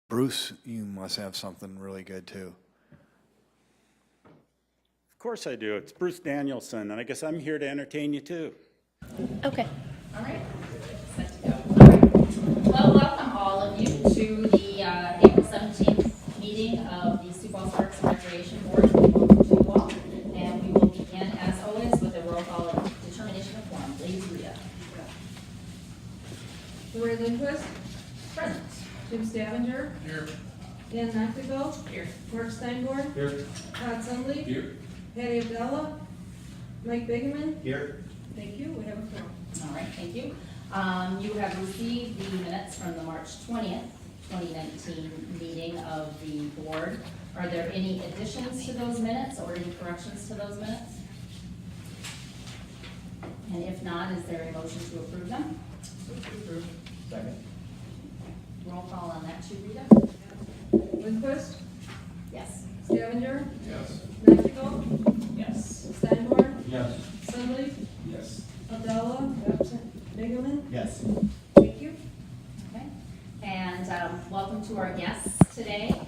Bruce, you must have something really good too. Of course I do. It's Bruce Danielson, and I guess I'm here to entertain you too. Okay. All right. Set to go. All right. Well, welcome all of you to the April 17th meeting of the Sioux Falls Parks and Recreation Board. Welcome to you all. And we will begin, as always, with a roll call of determination of quorum. Please, Rita. Lori Lindquist, Present. Jim Stavenger. Here. Dan Noctigal. Here. Mark Steinborn. Here. Todd Sundley. Here. Patty Abdallah. Mike Bigeman. Here. Thank you. We have a quorum. All right, thank you. You have received the minutes from the March 20th, 2019 meeting of the board. Are there any additions to those minutes or any corrections to those minutes? And if not, is there a motion to approve them? Second. Roll call on that too, Rita? Lindquist, Yes. Stavenger, Yes. Noctigal, Yes. Steinborn, Yes. Sundley, Yes. Abdallah, absent, Bigeman. Yes. Thank you. Okay. And welcome to our guests today.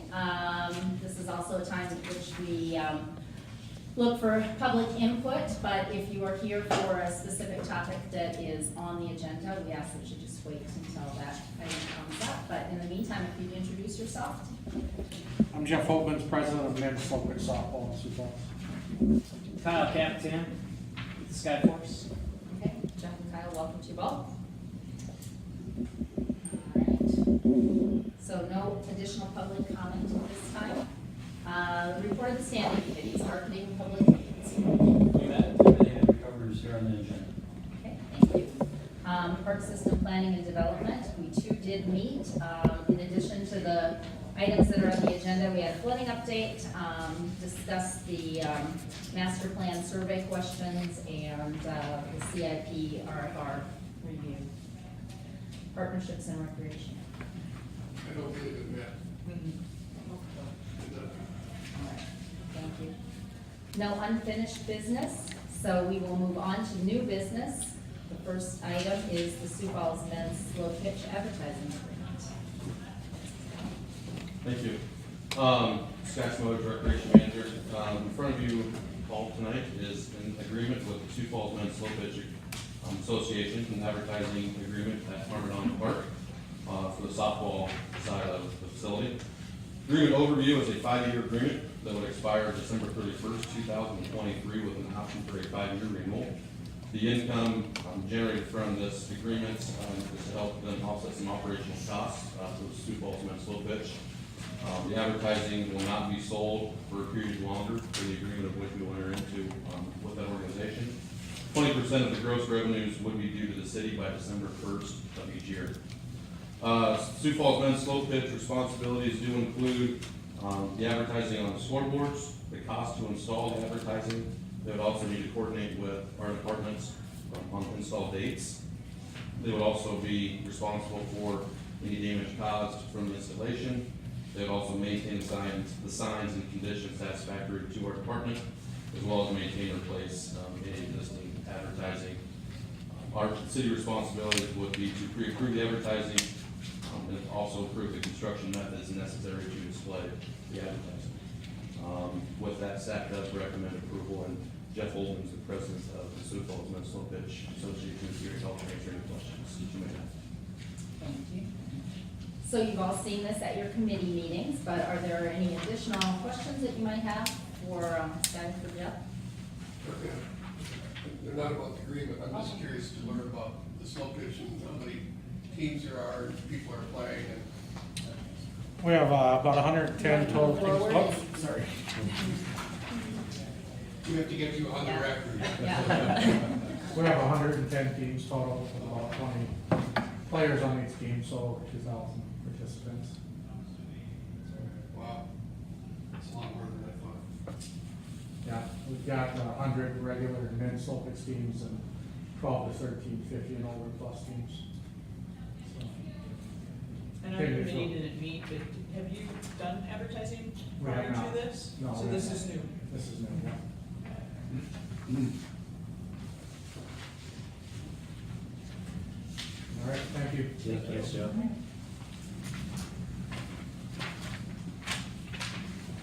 This is also a time at which we look for public input, but if you are here for a specific topic that is on the agenda, we ask that you just wait until that item comes up. But in the meantime, if you'd introduce yourself. I'm Jeff Holtman's president of men's Slopeage softball in Sioux Falls. Kyle Captain with the Skyforce. Okay, Jeff and Kyle, welcome to you both. All right. So no additional public comment at this time. Report of the standing committees, marketing and public meetings. We met, everything that we covered is here on the agenda. Okay, thank you. Park system planning and development, we too did meet. In addition to the items that are on the agenda, we had a flooding update, discussed the master plan survey questions, and the CIP RFR review. Partnerships and recreation. I don't believe it, Matt. All right, thank you. No unfinished business, so we will move on to new business. The first item is the Sioux Falls men's slow pitch advertising agreement. Thank you. Scott Smodge, Recreation Manager. In front of you all tonight is an agreement with the Sioux Falls Men's Slow Pitch Association, an advertising agreement at Farmington Park for the softball side of the facility. Agreement overview is a 5-year agreement that would expire December 31st, 2023 with an option for a 5-year renewal. The income generated from this agreement is to help them offset some operational costs for the Sioux Falls Men's Slow Pitch. The advertising will not be sold for a period longer for the agreement of which we will enter into with that organization. 20% of the gross revenues would be due to the city by December 1st of each year. Sioux Falls Men's Slow Pitch responsibilities do include the advertising on the scoreboards, the cost to install the advertising. They would also need to coordinate with our departments on install dates. They would also be responsible for any damage caused from the installation. They would also maintain the signs and condition satisfactory to our department, as well as maintain and replace any existing advertising. Our city responsibilities would be to pre-approve the advertising and also approve the construction methods necessary to display the advertising. With that, staff does recommend approval, and Jeff Holden is the president of the Sioux Falls Men's Slow Pitch Association, is here to help answer any questions that you may have. Thank you. So you've all seen this at your committee meetings, but are there any additional questions that you might have for Scott or Jeff? Okay. They're not about the agreement. I'm just curious to learn about the slow pitch and how many teams there are and people are playing. And We have about 110 total teams. Forward. Oh, sorry. we have to get you on the Yeah. record. Yeah. We have 110 teams total, with about 20 players on each team, so over 2,000 participants. Wow. That's a lot more than I thought. Yeah, we've got 100 regular men's slow pitch teams and 12 to 13, 50 and over plus teams. So, And our committee didn't meet, but have you done advertising We prior have not. to this? No, So we this have is not. new. This is new, yeah. All right, thank you. Thanks, Joe.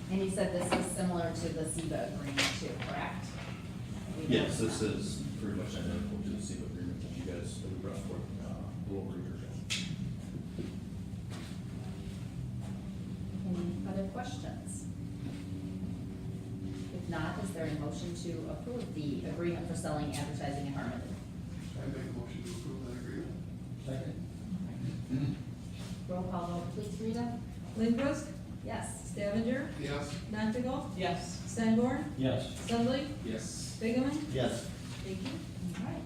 And you said this is similar to the SEBA agreement too, correct? Yes, this is pretty much identical to the SEBA agreement that you guys, that we brought forth, a little over a year ago. Any other questions? If not, is there a motion to approve the agreement for selling, advertising, and marketing? I make a motion to approve that agreement. Second. Roll call vote, please, Rita? Lindquist, Yes. Stavanger, Yes, Noctigal, Yes. Sanborn, Yes. Sudley, Yes. Bigeman. Yes. Thank you. All right.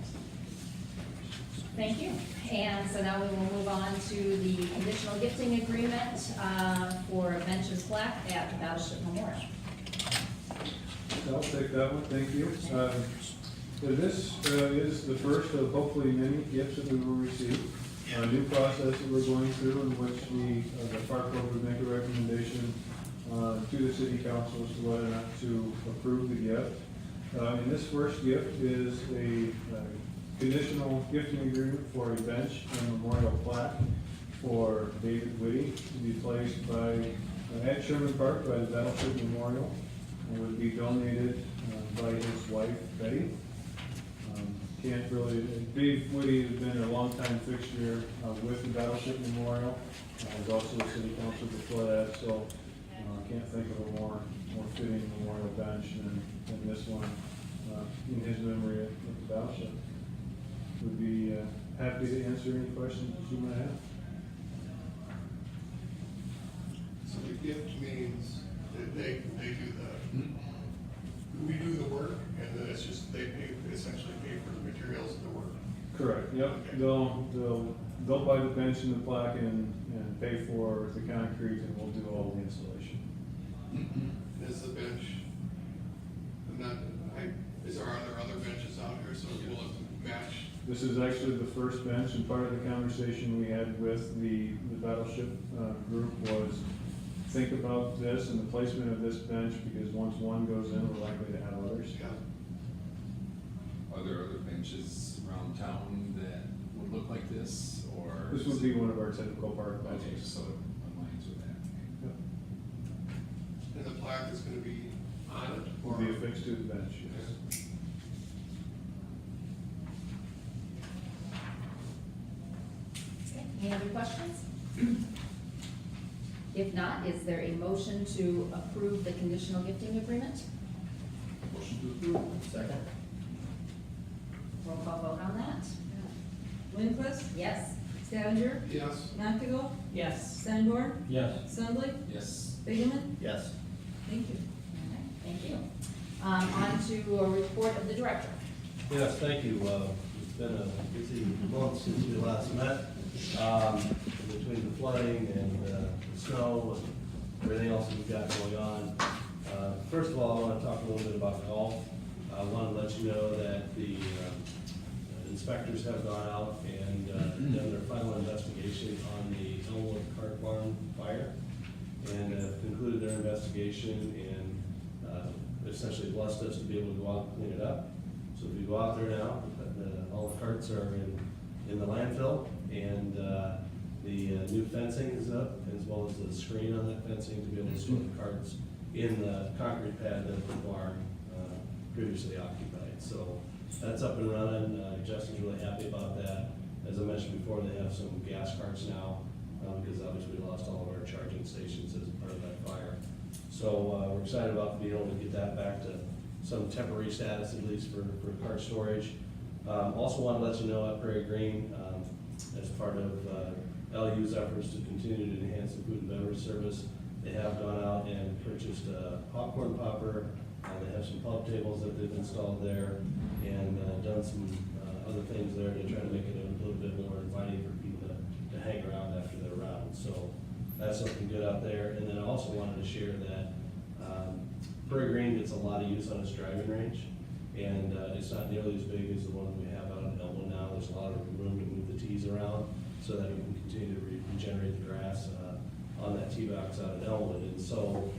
Thank you. And so now we will move on to the conditional gifting agreement for a bench and plaque at the Battleship Memorial. I'll take that one, thank you. This is the first of hopefully many gifts that we will receive. A new process that we're going through in which the park board would make a recommendation to the city council as to whether or not to approve the gift. And this first gift is a conditional gifting agreement for a bench and memorial plaque for David Whitty to be placed at Sherman Park by the Battleship Memorial, and would be donated by his wife Betty. Dave Whitty has been a longtime fixture with the Battleship Memorial. Was also a city council before that, so I can't think of a more fitting memorial bench than this one in his memory of the Battleship. Would be happy to answer any questions that you might have. so the gift means that they do we do the work, and then it's just, they essentially pay for the materials of the work. Correct, yep. Okay. They'll buy the bench and the plaque and pay for the concrete, and we'll do all the installation. Is the bench, are there other benches out here, so will it match? This is actually the first bench, and part of the conversation we had with the Battleship group was, think about this and the placement of this bench, because once one goes in, we're likely to have others. Yeah. Are there other benches around town that would look like this, or? This would be one of our typical park Okay, benches. so it aligns with that. Yep. And the plaque is gonna be on it? Will or- be affixed to the bench, yes. Okay, any other questions? If not, is there a motion to approve the conditional gifting agreement? Motion to approve. Second. Roll call vote on that? Lindquist, Yes. Stavanger, Yes, Noctigal, Yes. Sanborn, Yes. Sudley, Yes. Bigeman. Yes. Thank you. All right, thank you. On to a report of the director. Yes, thank you. It's been a busy month since we last met. Between the flooding and the snow and everything else that we've got going on. First of all, I want to talk a little bit about golf. I want to let you know that the inspectors have gone out and done their final investigation on the Elmwood Cart Barn fire, and concluded their investigation and essentially blessed us to be able to go out and clean it up. So if you go out there now, all the carts are in the landfill, and the new fencing is up, as well as the screen on that fencing to be able to store the carts in the concrete pad that the barn previously occupied. So that's up and running. Justin's really happy about that. As I mentioned before, they have some gas carts now, because obviously we lost all of our charging stations as part of that fire. So we're excited about being able to get that back to some temporary status, at least for cart storage. Also want to let you know at Prairie Green, as part of LU's efforts to continue to enhance the food and beverage service, they have gone out and purchased a popcorn popper. They have some pub tables that they've installed there, and done some other things there to try to make it a little bit more inviting for people to hang around after they're around. So that's looking good out there. And then I also wanted to share that Prairie Green gets a lot of use on its driving range, and it's not nearly as big as the one we have out in Elmwood now. There's a lot of room to move the tees around so that we can continue to regenerate the grass on that tee box out in Elmwood. And so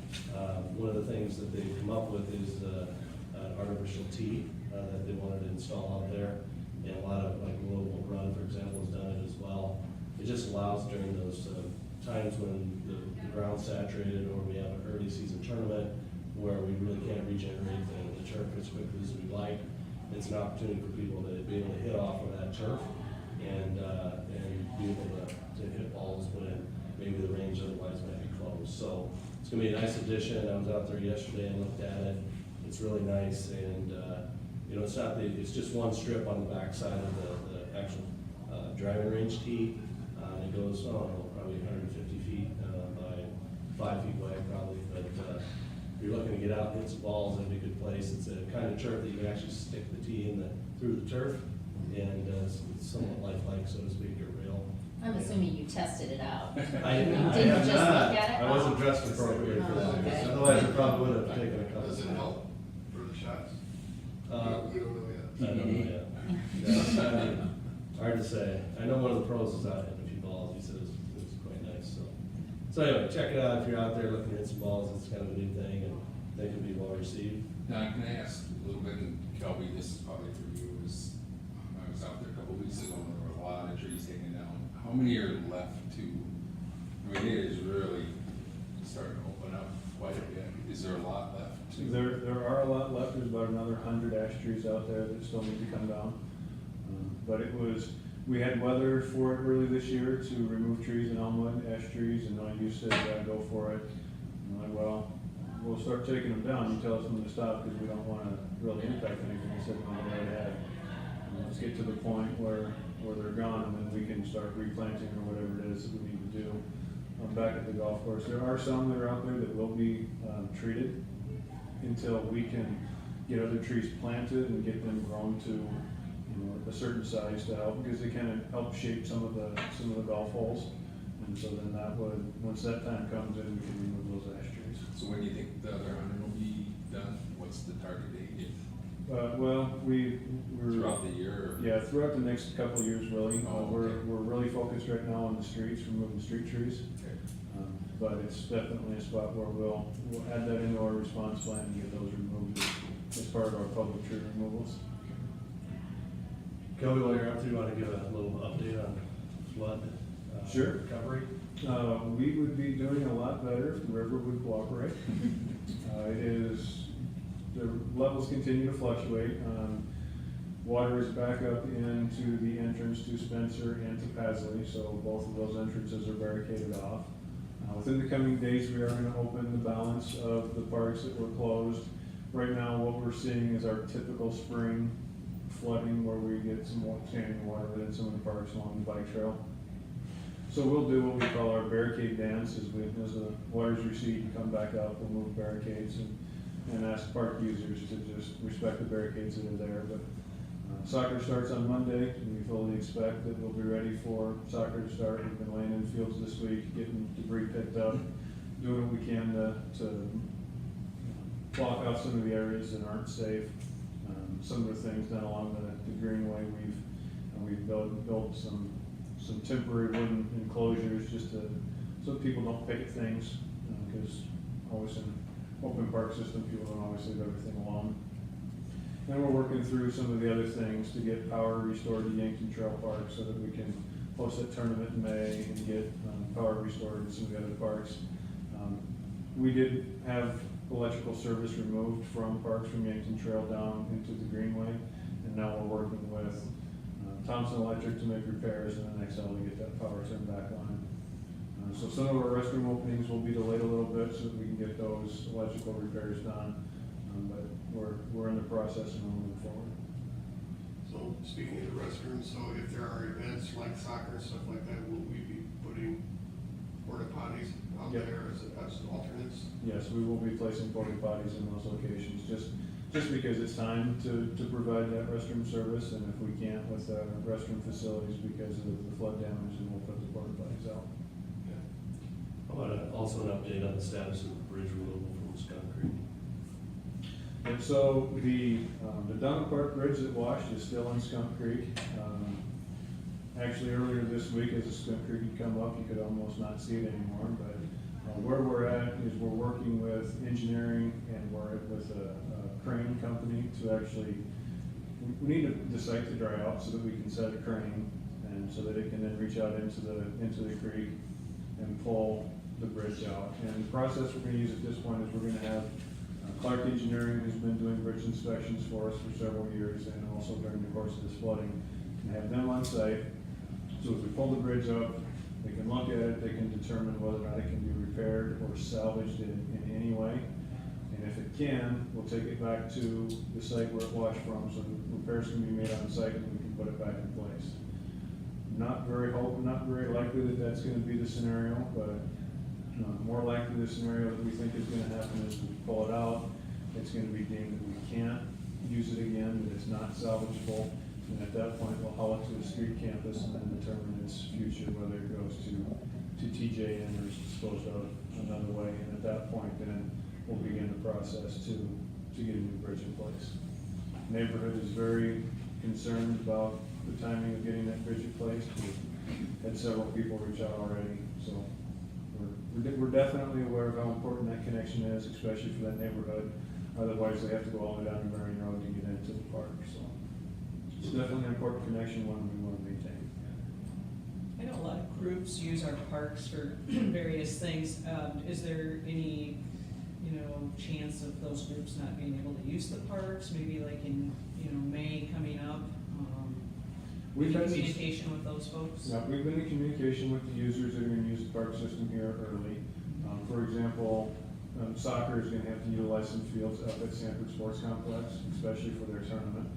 one of the things that they've come up with is an artificial tee that they wanted to install out there. And a lot of, like Global Run, for example, has done it as well. It just allows during those times when the ground's saturated or we have an early season tournament where we really can't regenerate the turf as quickly as we'd like. It's an opportunity for people to be able to hit off of that turf and be able to hit balls when maybe the range otherwise might be closed. So it's gonna be a nice addition. I was out there yesterday and looked at it. It's really nice, and you know, it's just one strip on the back side of the actual driving range tee. It goes, I don't know, probably 150 feet by 5 feet wide probably, but if you're looking to get out and hit some balls, it'd be a good place. It's a kind of turf that you can actually stick the tee through the turf, and it's somewhat lifelike, so to speak, or real. I'm assuming you tested it out. I Didn't have just not. look at it? I wasn't dressed appropriately for Oh, that. okay. Otherwise, I probably would have taken a couple. Does it help for the shots? We don't know yet. I don't know yet. Yeah, I mean, hard to say. I know one of the pros is out hitting a few balls. He said it was quite nice. So anyway, check it out if you're out there looking to hit some balls. It's kind of a new thing, and they can be well received. Now, can I ask a little bit, and Kelby, this is probably for you, I was out there a couple weeks ago, and there were a lot of trees taken down. How many are left to, I mean, it is really starting to open up quite a bit. Is there a lot left to? There are a lot left. There's about another 100 ash trees out there that still need to come down. But we had weather for it early this year to remove trees in Elmwood, ash trees, and you said, go for it. I'm like, well, we'll start taking them down. You tell us when to stop because we don't want to really impact anything. I said, no, go right ahead. Let's get to the point where they're gone, and then we can start replanting or whatever it is that we need to do. Back at the golf course, there are some that are out there that will be treated until we can get other trees planted and get them grown to a certain size to help, because they kind of help shape some of the golf holes. And so then that would, once that time comes in, we can remove those ash trees. So when do you think the other 100 will be done? What's the target date? Well, we're Throughout the year? Yeah, throughout the next couple of years, really. Oh, We're okay. really focused right now on the streets, removing street trees. Okay. But it's definitely a spot where we'll add that into our response plan and get those removed as part of our public tree removals. Kelby, while you're out there, you want to give a little update on flood Sure. recovery? We would be doing a lot better if the river would cooperate. The levels continue to fluctuate. Water is back up into the entrance to Spencer and to Pasley, so both of those entrances are barricaded off. Within the coming days, we are going to open the balance of the parks that were closed. Right now, what we're seeing is our typical spring flooding where we get some standing water within some of the parks along the bike trail. So we'll do what we call our barricade dance. As the waters recede and come back up, we'll move barricades and ask park users to just respect the barricades that are there. But soccer starts on Monday, and we fully expect that we'll be ready for soccer to start. We've been laying in fields this week, getting debris picked up, doing what we can to block off some of the areas that aren't safe. Some of the things done along the greenway, we've built some temporary wooden enclosures just so people don't picket things, because always in open park system, people don't always leave everything alone. And we're working through some of the other things to get power restored to Yankton Trail Park so that we can host that tournament in May and get power restored to some of the other parks. We did have electrical service removed from parks from Yankton Trail down into the Greenway, and now we're working with Thompson Electric to make repairs and then XL to get that power turned back on. So some of our restroom openings will be delayed a little bit so that we can get those electrical repairs done. But we're in the process and we're moving forward. So speaking of the restrooms, so if there are events like soccer and stuff like that, will we be putting porta potties out Yep. there as alternates? Yes, we will be placing porta potties in those locations, just because it's time to provide that restroom service, and if we can't with the restroom facilities because of the flood damage, then we'll put the porta potties out. How about also an update on the status of the bridge removal from Skunk Creek? And so the Donald Park Bridge that washed is still in Skunk Creek. Actually, earlier this week, as the Skunk Creek had come up, you could almost not see it anymore. But where we're at is we're working with engineering and we're with a crane company to actually, we need the site to dry out so that we can set a crane and so that it can then reach out into the creek. and pull the bridge out. And the process we're gonna use at this point is we're gonna have Clark Engineering, who's been doing bridge inspections for us for several years, and also during the course of this flooding, and have them on site. So as we pull the bridge up, they can look at it, they can determine whether or not it can be repaired or salvaged in any way. And if it can, we'll take it back to the site where it washed from, so repairs can be made on site and we can put it back in place. Not very likely that that's gonna be the scenario, but more likely the scenario that we think is gonna happen is we pull it out, it's gonna be deemed that we can't use it again, that it's not salvageable, and at that point, we'll haul it to the street campus and then determine its future, whether it goes to TJN or is disposed of another way, and at that point, then we'll begin the process to get a new bridge in place. Neighborhood is very concerned about the timing of getting that bridge in place. We've had several people reach out already, so we're definitely aware of how important that connection is, especially for that neighborhood. Otherwise, they have to go all the way down to Marion Road to get into the park, so. It's definitely an important connection, one we want to maintain. I know a lot of groups use our parks for various things. Is there any, chance of those groups not being able to use the parks? Maybe like in, May coming up? We've had communication with those folks? Yeah, we've been in communication with the users that are going to use the park system here early. For example, soccer is going to have to utilize some fields up at Sanford Sports Complex, especially for their tournament,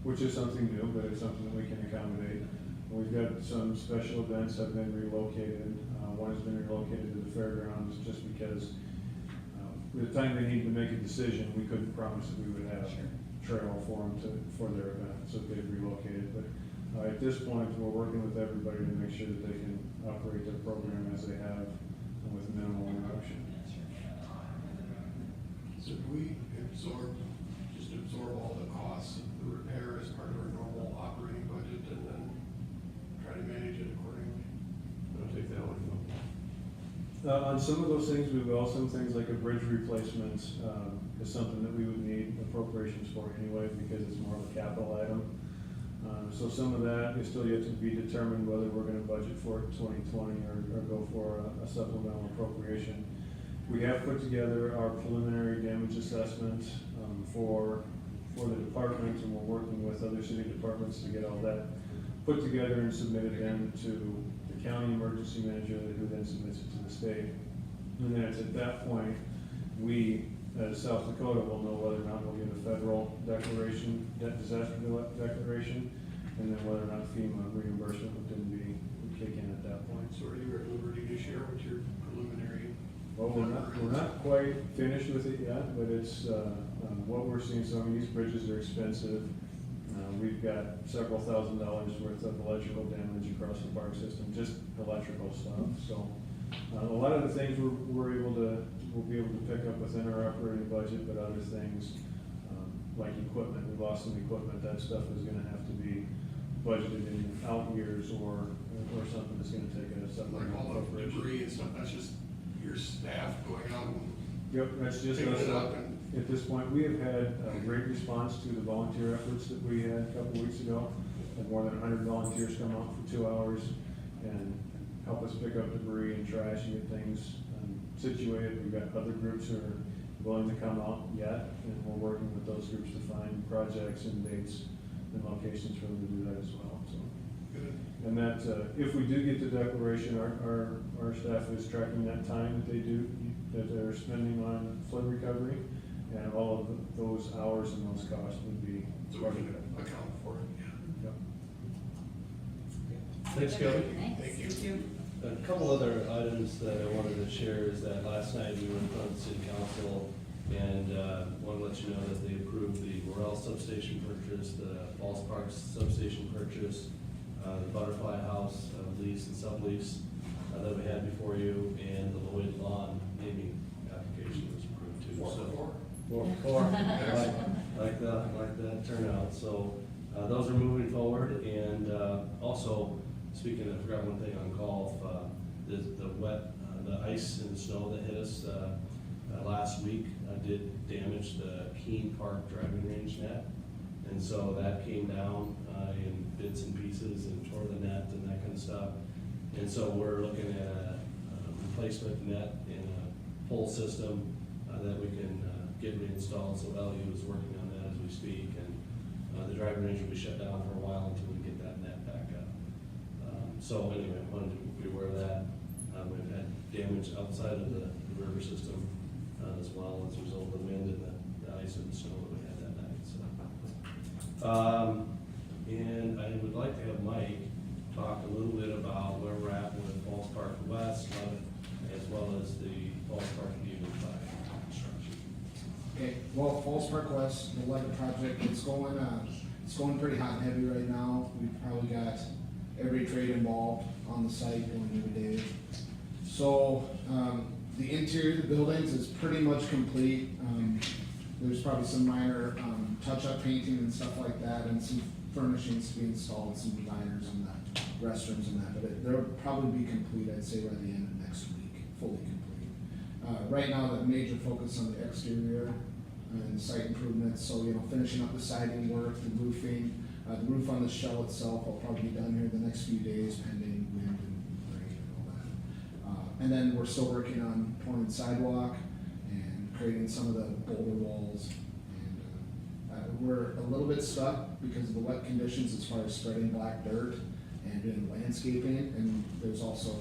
which is something new, but it's something that we can accommodate. We've got some special events have been relocated. One has been relocated to the fairgrounds just because the time they need to make a decision, we couldn't promise that we would have trail for them for their event, so they've relocated. But at this point, we're working with everybody to make sure that they can operate their program as they have with minimal interruption. So do we absorb all the costs of the repair as part of our normal operating budget and then try to manage it accordingly? I'll take that one. On some of those things, we will. Some things like a bridge replacement is something that we would need appropriations for anyway, because it's more of a capital item. So some of that is still yet to be determined whether we're going to budget for it in 2020 or go for a supplemental appropriation. We have put together our preliminary damage assessment for the department, and we're working with other city departments to get all that put together and submitted then to the county emergency manager, who then submits it to the state. And then it's at that point, we, as South Dakota, will know whether or not we'll give a federal declaration, disaster declaration, and then whether or not FEMA reimbursement would kick in at that point. So are you at liberty to share what your preliminary? Well, we're not quite finished with it yet, but it's, what we're seeing, some of these bridges are expensive. We've got several $1,000s worth of electrical damage across the park system, just electrical stuff. So a lot of the things we'll be able to pick up within our operating budget, but other things like equipment, we lost some equipment, that stuff is gonna have to be budgeted in out years or something that's gonna take a supplemental Like all the appropriation. debris and stuff, that's just your staff going out and Yep, that's just picking us. it up and. At this point, we have had a great response to the volunteer efforts that we had a couple weeks ago. Had more than 100 volunteers come out for 2 hours and help us pick up debris and trash and get things situated. We've got other groups who are willing to come out yet, and we're working with those groups to find projects and dates and locations for them to do that as well. So, and that if we do get the declaration, our staff is tracking that time that they're spending on flood recovery. And all of those hours and those costs would be So we can account for it, yeah. Yep. Thanks, Kelly. Thanks. Thank you. A couple other items that I wanted to share is that last night we were in front of the city council and want to let you know that they approved the Morel substation purchase, the Falls Park substation purchase, the Butterfly House lease and sublease that we had before you, and the Lloyd Lawn naming application was approved too. Four. Like that turnout. So those are moving forward, and also speaking, I forgot one thing on golf. The ice and the snow that hit us last week did damage the Keene Park driving range net, and so that came down in bits and pieces and tore the net and that kind of stuff. And so we're looking at replacement net in a pole system that we can get reinstalled. So LU is working on that as we speak, and the driving range will be shut down for a while until we get that net back up. So anyway, I wanted to be aware of that. We've had damage outside of the river system as well as a result of the wind and the ice and the snow that we had that night. So, and I would like to have Mike talk a little bit about where we're at with Falls Park West, as well as the Falls Park Union 5 construction. Okay, well, Falls Park West, the 11 project, it's going pretty hot and heavy right now. We've probably got every trade involved on the site going every day. So, the interior of the buildings is pretty much complete. There's probably some minor touch-up painting and stuff like that, and some furnishings to be installed, some dividers and the restrooms and that, but they'll probably be complete, I'd say, by the end of next week, fully complete. Right now, the major focus on the exterior and site improvements, so, finishing up the siding work, the roofing, the roof on the shell itself will probably be done here the next few days, pending wind and rain and all that. And then we're still working on pouring sidewalk and creating some of the boulder walls. And we're a little bit stuck because of the wet conditions as far as spreading black dirt and doing landscaping. And there's also,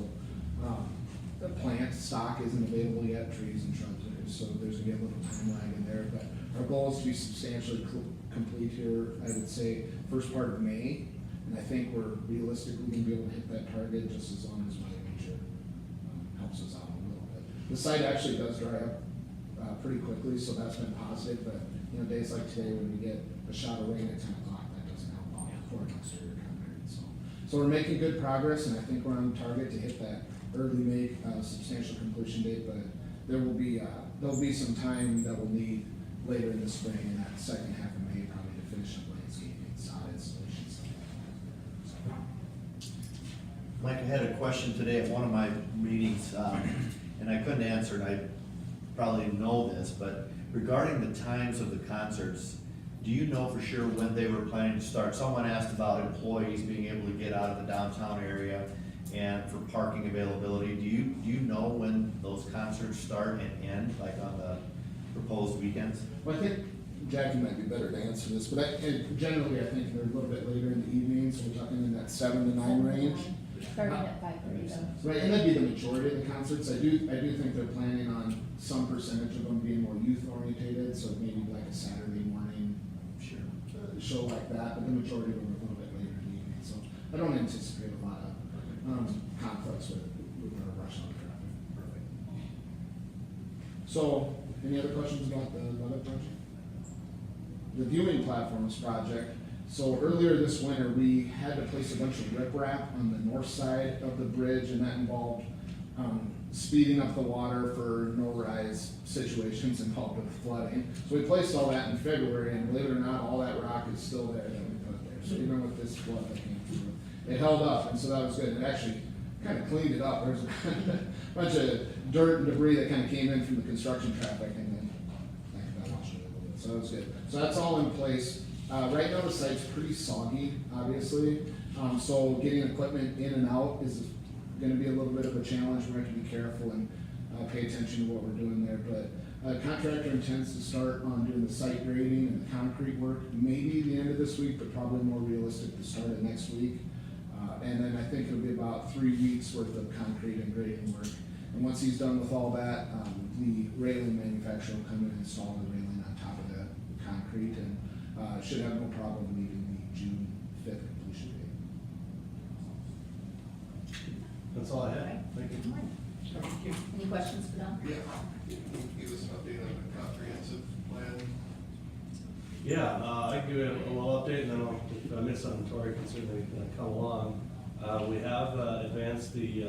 the plant stock isn't available yet, trees and shrubs. So there's gonna be a little time lag in there, but our goal is to be substantially complete here, I would say, first part of May. And I think we're realistically gonna be able to hit that target just as long as Mother Nature helps us out a little bit. The site actually does dry up pretty quickly, so that's been positive, but days like today when we get a shot of rain at 10 o'clock, that doesn't help out for an exterior concrete. So we're making good progress, and I think we're on target to hit that early May substantial completion date, but there'll be some time that we'll need later in the spring in that second half of May probably to finish up landscaping, sod installation, stuff like that. Mike, I had a question today at one of my meetings, and I couldn't answer it. I probably know this, but regarding the times of the concerts, do you know for sure when they were planning to start? Someone asked about employees being able to get out of the downtown area and for parking availability. Do you know when those concerts start and end, like on the proposed weekends? Well, I think Jackie might be better to answer this, but generally I think they're a little bit later in the evening, so we're talking in that 7 to 9 range. Starting at 5:30 though. Right, and that'd be the majority of the concerts. I do think they're planning on some percentage of them being more youth orientated, so maybe like a Saturday morning show like that, but the majority of them are a little bit later in the evening, so I don't anticipate a lot of conflicts with our rush hour traffic. Perfect. So, any other questions about the other project? The viewing platforms project. So earlier this winter, we had to place a bunch of riprap on the north side of the bridge, and that involved speeding up the water for no-rise situations involved with flooding. So we placed all that in February, and believe it or not, all that rock is still there that we put there. So even with this flood that came through, it held up, and so that was good. It actually kind of cleaned it up. There's a bunch of dirt and debris that kind of came in from the construction traffic, and then that washed it a little bit. So that was good. So that's all in place. Right now the site's pretty soggy, obviously, so getting equipment in and out is going to be a little bit of a challenge. We're going to have to be careful and pay attention to what we're doing there. But contractor intends to start on doing the site grading and the concrete work, maybe the end of this week, but probably more realistic to start it next week. And then I think it'll be about 3 weeks worth of concrete and grading work. And once he's done with all that, the railing manufacturer will come in and install the railing on top of the concrete, and should have no problem meeting the June 5th completion date. That's all I had. Thank you. Any questions for Don? Yeah, can you give us an update on the comprehensive plan? Yeah, I can give you a little update, and then if I miss something, Tori can certainly come along. We have advanced the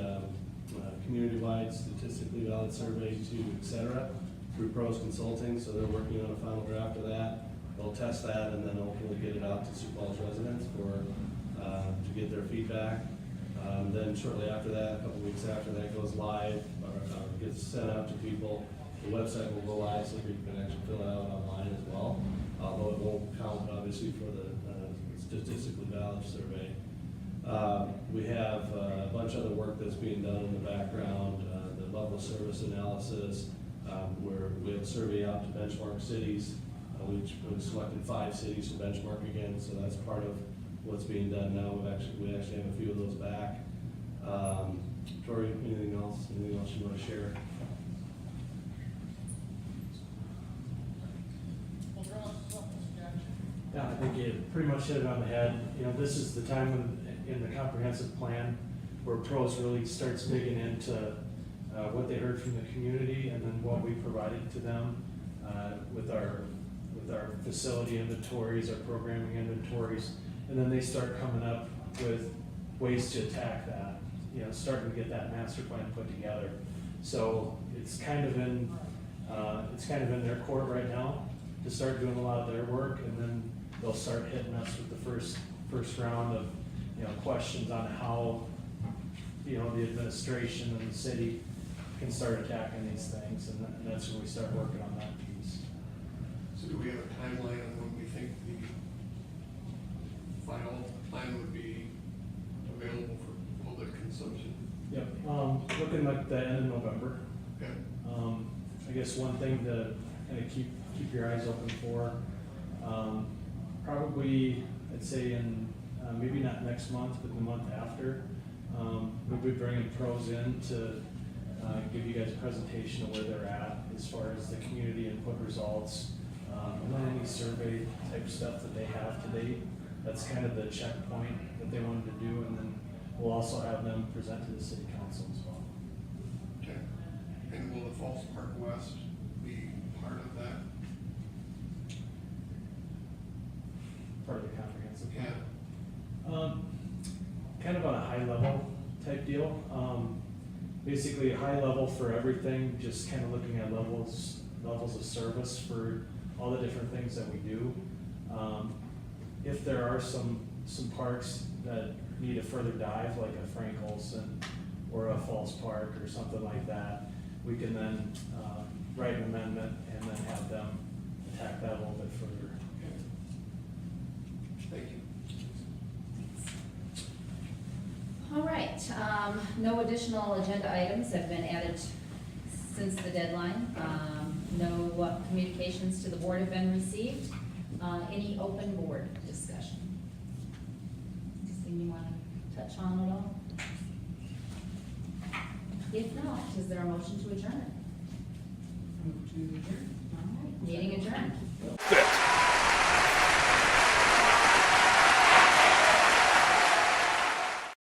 community-wide statistically valid survey to et cetera through Pros Consulting, so they're working on a final draft of that. They'll test that and then hopefully get it out to Sioux Falls residents to get their feedback. Then shortly after that, a couple weeks after that goes live or gets sent out to people, the website will go live so people can actually fill it out online as well. Although it won't count obviously for the statistically valid survey. We have a bunch of other work that's being done in the background. The level of service analysis, where we have a survey out to benchmark cities. We've selected 5 cities to benchmark again, so that's part of what's being done now. We actually have a few of those back. Tori, anything else you want to share? Yeah, I think you pretty much hit it on the head. You know, this is the time in the comprehensive plan where pros really starts digging into what they heard from the community and then what we provided to them with our facility inventories, our programming inventories, and then they start coming up with ways to attack that. You know, starting to get that master plan put together. So it's kind of in their court right now to start doing a lot of their work, and then they'll start hitting us with the first round of, you know, questions on how, you know, the administration and the city can start attacking these things, and that's when we start working on that piece. So do we have a timeline on when we think the final plan would be available for public consumption? Yep, looking like the end of November. Okay. I guess one thing to kind of keep your eyes open for, probably, I'd say in, maybe not next month, but the month after, we'll be bringing pros in to give you guys a presentation of where they're at as far as the community input results, and then any survey type stuff that they have to date. That's kind of the checkpoint that they wanted to do, and then we'll also have them present to the city council as well. Okay. And will the Falls Park West be part of that? Part of the comprehensive Yeah. plan. Kind of on a high level type deal. Basically a high level for everything, just kind of looking at levels of service for all the different things that we do. If there are some parks that need a further dive, like a Frank Olson or a Falls Park or something like that, we can then write an amendment and then have them attack that a little bit further. Thank you. All right, no additional agenda items have been added since the deadline. No communications to the board have been received. Any open board discussion? Anything you want to touch on at all? If not, is there a motion to adjourn? Move to adjourn. All right, meeting adjourned. This